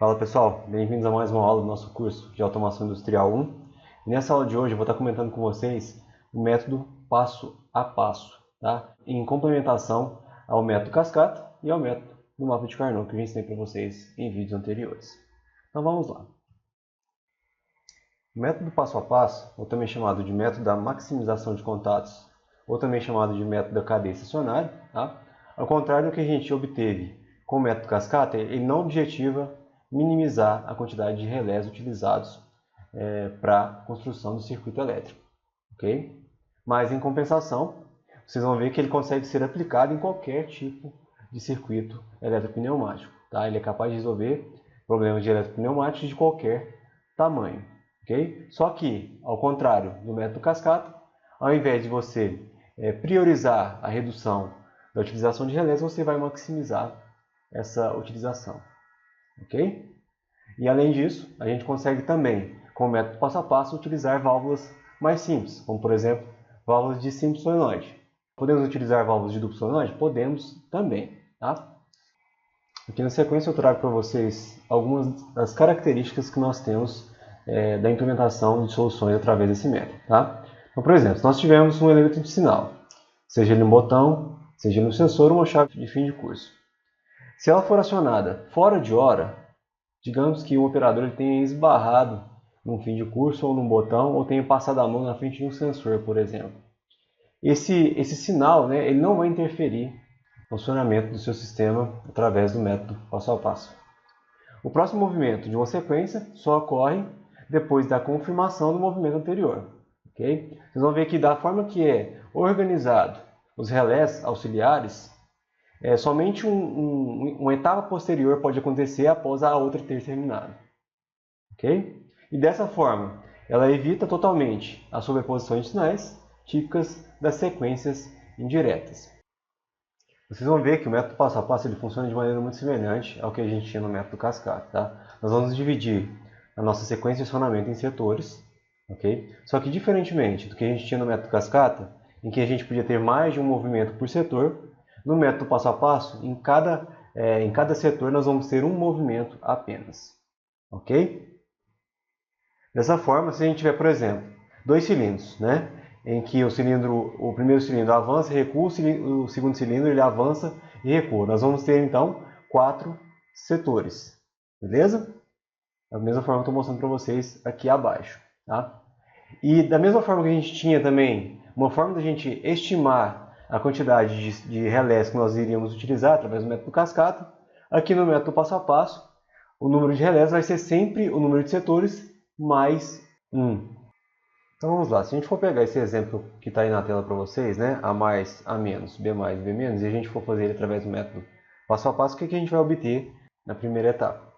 Fala pessoal, bem-vindos a mais uma aula do nosso curso de Automação Industrial 1. E nessa aula de hoje eu vou estar comentando com vocês o método passo a passo, tá? Em complementação ao método cascata e ao método do mapa de Carnot que eu já ensinei para vocês em vídeos anteriores. Então vamos lá. O método passo a passo, ou também chamado de método da maximização de contatos, ou também chamado de método da cadeia estacionária, tá? Ao contrário do que a gente obteve com o método cascata, ele não objetiva minimizar a quantidade de relés utilizados para a construção do circuito elétrico. Okay? Mas, em compensação, vocês vão ver que ele consegue ser aplicado em qualquer tipo de circuito eletropneumático. Tá? Ele é capaz de resolver problemas de eletropneumáticos de qualquer tamanho. Okay? Só que, ao contrário do método cascata, ao invés de você priorizar a redução da utilização de relés, você vai maximizar essa utilização. Ok? E além disso, a gente consegue também, com o método passo a passo, utilizar válvulas mais simples, como por exemplo, válvulas de simples solenoide. Podemos utilizar válvulas de duplo solenoide? Podemos também. Tá? Aqui na sequência eu trago para vocês algumas das características que nós temos da implementação de soluções através desse método. Tá? Então, por exemplo, se nós tivermos um elemento de sinal, seja ele um botão, seja ele um sensor ou uma chave de fim de curso. Se ela for acionada fora de hora, digamos que o operador ele tenha esbarrado num fim de curso ou num botão, ou tenha passado a mão na frente de um sensor, por exemplo. Esse sinal, né, ele não vai interferir no funcionamento do seu sistema através do método passo a passo. O próximo movimento de uma sequência só ocorre depois da confirmação do movimento anterior. Okay? Vocês vão ver que da forma que é organizado os relés auxiliares, somente uma etapa posterior pode acontecer após a outra ter terminado. Okay? E dessa forma, ela evita totalmente a sobreposição de sinais típicas das sequências indiretas. Vocês vão ver que o método passo a passo ele funciona de maneira muito semelhante ao que a gente tinha no método cascata. Tá? Nós vamos dividir a nossa sequência de acionamento em setores. Okay? Só que diferentemente do que a gente tinha no método cascata, em que a gente podia ter mais de um movimento por setor, no método passo a passo, em cada setor nós vamos ter um movimento apenas. Ok? Dessa forma, se a gente tiver, por exemplo, dois cilindros, né, em que o primeiro cilindro avança e recua, o segundo cilindro ele avança e recua. Nós vamos ter, então, 4 setores. Beleza? Da mesma forma que eu estou mostrando para vocês aqui abaixo. Tá? E da mesma forma que a gente tinha também uma forma da gente estimar a quantidade de relés que nós iríamos utilizar através do método cascata, aqui no método passo a passo, o número de relés vai ser sempre o número de setores mais 1. Então vamos lá, se a gente for pegar esse exemplo que está aí na tela para vocês, né, A mais, A menos, B mais, B menos, e a gente for fazer ele através do método passo a passo, o que a gente vai obter na primeira etapa?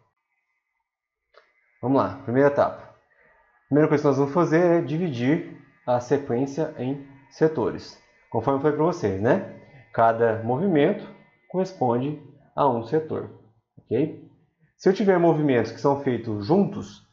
Vamos lá, primeira etapa. A primeira coisa que nós vamos fazer é dividir a sequência em setores. Conforme foi para vocês, né? Cada movimento corresponde a um setor. Okay? Se eu tiver movimentos que são feitos juntos,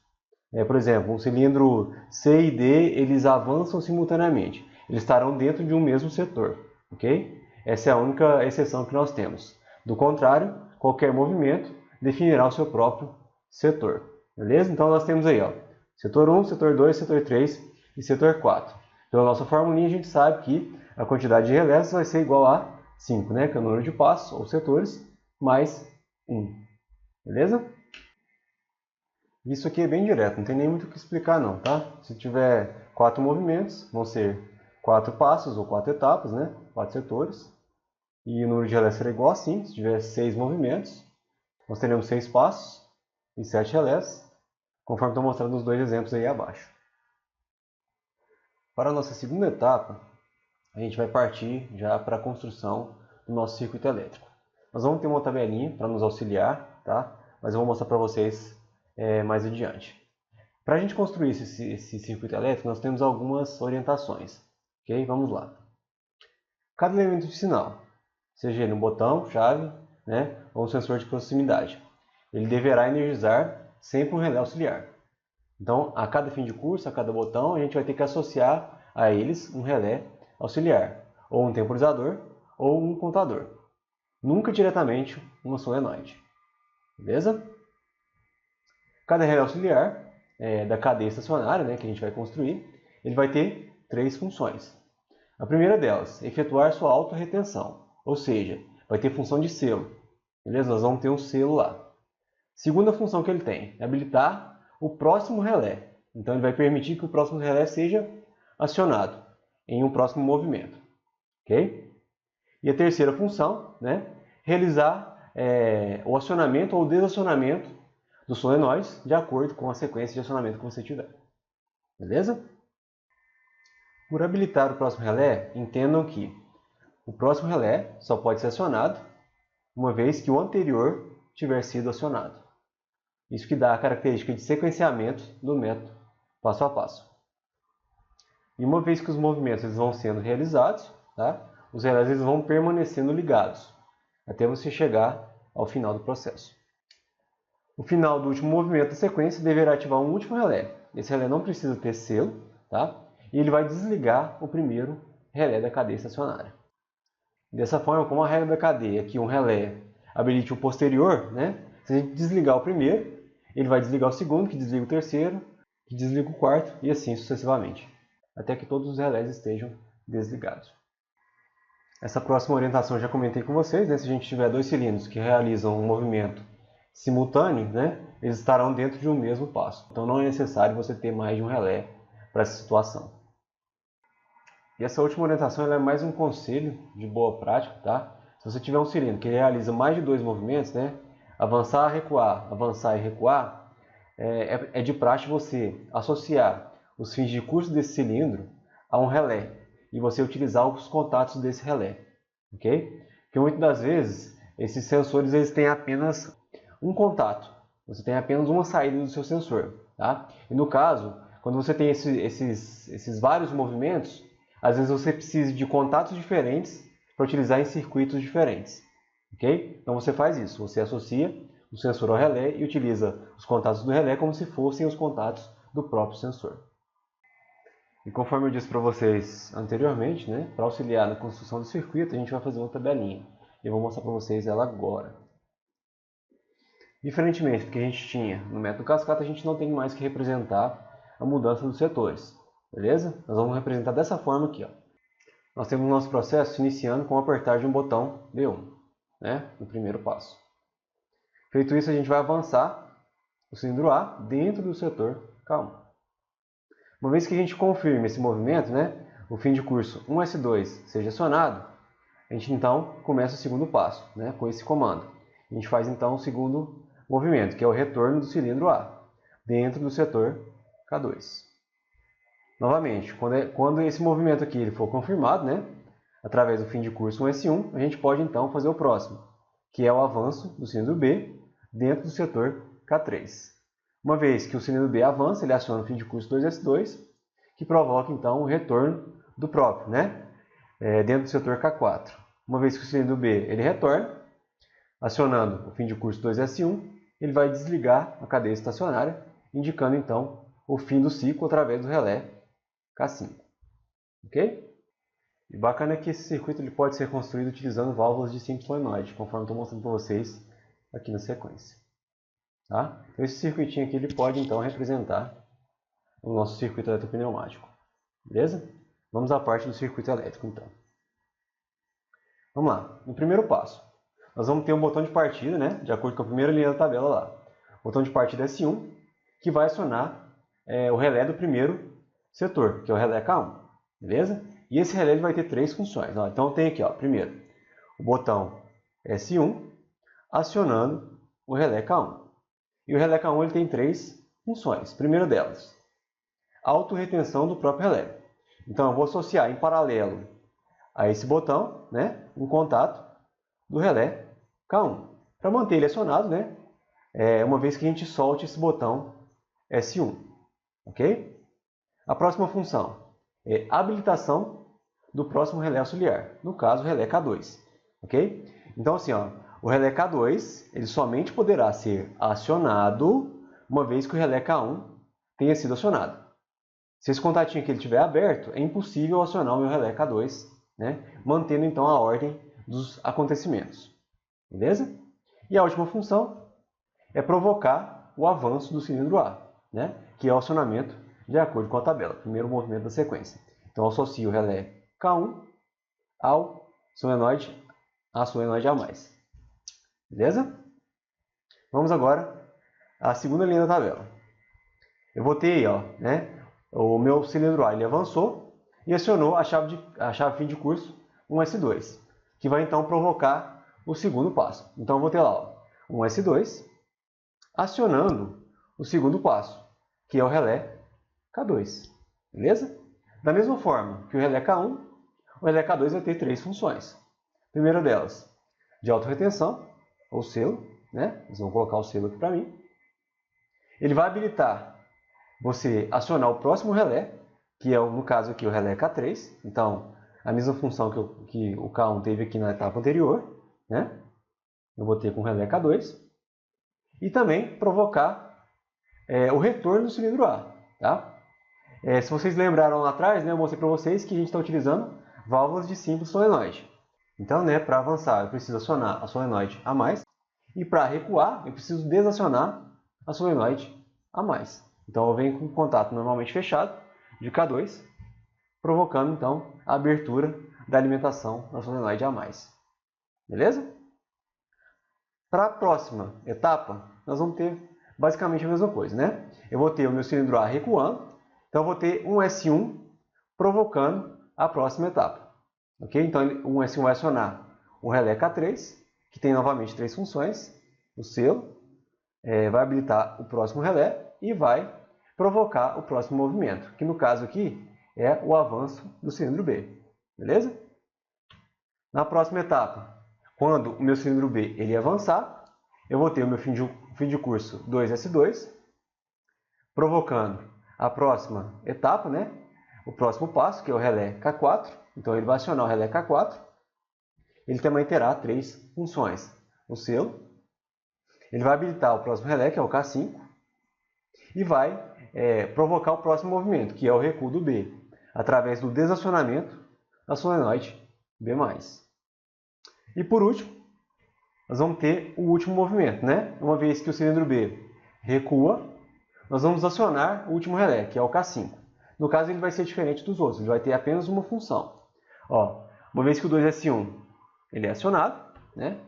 por exemplo, um cilindro C e D, eles avançam simultaneamente. Eles estarão dentro de um mesmo setor. Okay? Essa é a única exceção que nós temos. Do contrário, qualquer movimento definirá o seu próprio setor. Beleza? Então nós temos aí, ó, setor 1, setor 2, setor 3 e setor 4. Pela nossa formulinha a gente sabe que a quantidade de relés vai ser igual a 5, né? Que é o número de passos ou setores, mais 1. Beleza? Isso aqui é bem direto, não tem nem muito o que explicar não, tá? Se tiver 4 movimentos, vão ser 4 passos ou 4 etapas, né? 4 setores. E o número de relés será igual a 5. Se tiver 6 movimentos, nós teremos 6 passos e 7 relés, conforme estou mostrando nos dois exemplos aí abaixo. Para a nossa segunda etapa, a gente vai partir já para a construção do nosso circuito elétrico. Nós vamos ter uma tabelinha para nos auxiliar, tá? Mas eu vou mostrar para vocês mais adiante. Para a gente construir esse circuito elétrico, nós temos algumas orientações. Okay? Vamos lá. Cada elemento de sinal, seja ele um botão, chave, né, ou um sensor de proximidade, ele deverá energizar sempre um relé auxiliar. Então, a cada fim de curso, a cada botão, a gente vai ter que associar a eles um relé auxiliar, ou um temporizador, ou um contador. Nunca diretamente uma solenoide. Beleza? Cada relé auxiliar da cadeia estacionária, né, que a gente vai construir, ele vai ter 3 funções. A primeira delas, efetuar sua autorretenção, ou seja, vai ter função de selo. Beleza? Nós vamos ter um selo lá. Segunda função que ele tem é habilitar o próximo relé. Então ele vai permitir que o próximo relé seja acionado em um próximo movimento. Ok? E a terceira função, né, realizar o acionamento ou desacionamento dos solenoides de acordo com a sequência de acionamento que você tiver. Beleza? Por habilitar o próximo relé, entendam que o próximo relé só pode ser acionado uma vez que o anterior tiver sido acionado. Isso que dá a característica de sequenciamento do método passo a passo. E uma vez que os movimentos eles vão sendo realizados, tá? Os relés eles vão permanecendo ligados até você chegar ao final do processo. O final do último movimento da sequência deverá ativar um último relé. Esse relé não precisa ter selo, tá? E ele vai desligar o primeiro relé da cadeia estacionária. Dessa forma, como a regra da cadeia é que um relé habilite o posterior, né? Se a gente desligar o primeiro, ele vai desligar o segundo, que desliga o terceiro, que desliga o quarto, e assim sucessivamente, até que todos os relés estejam desligados. Essa próxima orientação eu já comentei com vocês, né? Se a gente tiver 2 cilindros que realizam um movimento simultâneo, né? Eles estarão dentro de um mesmo passo. Então não é necessário você ter mais de um relé para essa situação. E essa última orientação ela é mais um conselho de boa prática, tá? Se você tiver um cilindro que realiza mais de 2 movimentos, né? Avançar e recuar, é de praxe você associar os fins de curso desse cilindro a um relé e você utilizar os contatos desse relé, ok? Porque muitas das vezes esses sensores eles têm apenas um contato, você tem apenas uma saída do seu sensor, tá? E no caso, quando você tem esses vários movimentos, às vezes você precisa de contatos diferentes para utilizar em circuitos diferentes, ok? Então você faz isso, você associa o sensor ao relé e utiliza os contatos do relé como se fossem os contatos do próprio sensor. E conforme eu disse para vocês anteriormente, né, para auxiliar na construção do circuito, a gente vai fazer uma tabelinha. Eu vou mostrar para vocês ela agora. Diferentemente do que a gente tinha no método cascata, a gente não tem mais que representar a mudança dos setores. Beleza? Nós vamos representar dessa forma aqui. Ó. Nós temos o nosso processo iniciando com o apertar de um botão B1, né, no primeiro passo. Feito isso, a gente vai avançar o cilindro A dentro do setor K1. Uma vez que a gente confirme esse movimento, né, o fim de curso 1S2 seja acionado, a gente então começa o segundo passo, né, com esse comando. A gente faz então o segundo movimento, que é o retorno do cilindro A, dentro do setor K2. Novamente, quando esse movimento aqui ele for confirmado, né, através do fim de curso 1S1, a gente pode então fazer o próximo, que é o avanço do cilindro B dentro do setor K3. Uma vez que o cilindro B avança, ele aciona o fim de curso 2S2, que provoca então o retorno do próprio, né, dentro do setor K4. Uma vez que o cilindro B ele retorna, acionando o fim de curso 2S1, ele vai desligar a cadeia estacionária, indicando então o fim do ciclo através do relé K5. Ok? E bacana é que esse circuito ele pode ser construído utilizando válvulas de simples solenoide, conforme estou mostrando para vocês aqui na sequência. Tá? Então esse circuitinho aqui ele pode então representar o nosso circuito eletropneumático. Beleza? Vamos à parte do circuito elétrico então. Vamos lá. No primeiro passo, nós vamos ter um botão de partida, né, de acordo com a primeira linha da tabela lá. O botão de partida S1, que vai acionar o relé do primeiro setor, que é o relé K1. Beleza? E esse relé ele vai ter 3 funções. Ó. Então tem aqui, ó, primeiro, o botão S1 acionando o relé K1. E o relé K1 ele tem 3 funções. Primeira delas, autorretenção do próprio relé. Então eu vou associar em paralelo a esse botão, né, um contato do relé K1. Para manter ele acionado, né, uma vez que a gente solte esse botão S1. Ok? A próxima função é habilitação do próximo relé auxiliar, no caso o relé K2. Ok? Então assim, ó, o relé K2 ele somente poderá ser acionado uma vez que o relé K1 tenha sido acionado. Se esse contatinho aqui ele estiver aberto, é impossível acionar o meu relé K2, né, mantendo então a ordem dos acontecimentos. Beleza? E a última função é provocar o avanço do cilindro A, né? Que é o acionamento de acordo com a tabela, primeiro movimento da sequência. Então, eu associo o relé K1 ao solenoide A+. Beleza? Vamos agora à segunda linha da tabela. Eu vou ter aí, ó, né? O meu cilindro A ele avançou e acionou a chave fim de curso 1S2, que vai então provocar o segundo passo. Então, eu vou ter lá, ó, 1S2 acionando o segundo passo, que é o relé K2. Beleza? Da mesma forma que o relé K1, o relé K2 vai ter três funções. A primeira delas, de autorretenção, ou selo, né? Eles vão colocar o selo aqui para mim. Ele vai habilitar você acionar o próximo relé, que é, no caso aqui, o relé K3. Então, a mesma função que o K1 teve aqui na etapa anterior, né? Eu vou ter com o relé K2. E também provocar o retorno do cilindro A, tá? Se vocês lembraram lá atrás, né, eu mostrei para vocês que a gente está utilizando válvulas de simples solenoide. Então, né, para avançar, eu preciso acionar a solenoide A+, e para recuar, eu preciso desacionar a solenoide A+. Então, eu venho com o contato normalmente fechado de K2, provocando, então, a abertura da alimentação da solenoide A+. Beleza? Para a próxima etapa, nós vamos ter basicamente a mesma coisa, né? Eu vou ter o meu cilindro A recuando, então eu vou ter um S1 provocando a próxima etapa. Ok? Então, o S1 vai acionar o relé K3, que tem novamente três funções. O selo vai habilitar o próximo relé e vai provocar o próximo movimento, que no caso aqui é o avanço do cilindro B. Beleza? Na próxima etapa, quando o meu cilindro B ele avançar, eu vou ter o meu fim de curso 2S2, provocando a próxima etapa, né? O próximo passo, que é o relé K4. Então, ele vai acionar o relé K4. Ele também terá três funções. O selo, ele vai habilitar o próximo relé, que é o K5, e vai provocar o próximo movimento, que é o recuo do B, através do desacionamento da solenoide B+. E por último, nós vamos ter o último movimento, né? Uma vez que o cilindro B recua, nós vamos acionar o último relé, que é o K5. No caso, ele vai ser diferente dos outros, ele vai ter apenas uma função. Ó, uma vez que o 2S1 ele é acionado, né?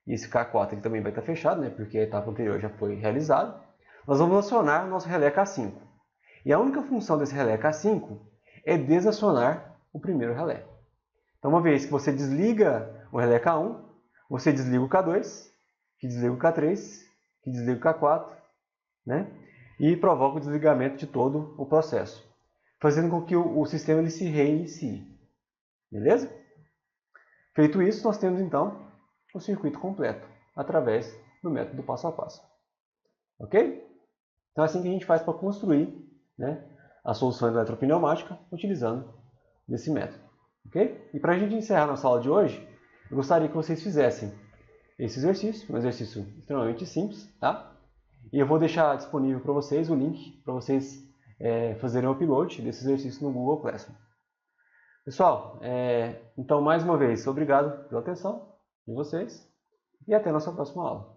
E esse K4 ele também vai estar fechado, né? Porque a etapa anterior já foi realizada. Nós vamos acionar o nosso relé K5. E a única função desse relé K5 é desacionar o primeiro relé. Então, uma vez que você desliga o relé K1, você desliga o K2, que desliga o K3, que desliga o K4, né? E provoca o desligamento de todo o processo, fazendo com que o sistema ele se reinicie. Beleza? Feito isso, nós temos então o circuito completo, através do método passo a passo. Ok? Então é assim que a gente faz para construir, né, a solução eletropneumática utilizando esse método. Ok? E para a gente encerrar nossa aula de hoje, eu gostaria que vocês fizessem esse exercício, um exercício extremamente simples, tá? E eu vou deixar disponível para vocês o link para vocês fazerem o upload desse exercício no Google Classroom. Pessoal, então mais uma vez, obrigado pela atenção de vocês e até a nossa próxima aula.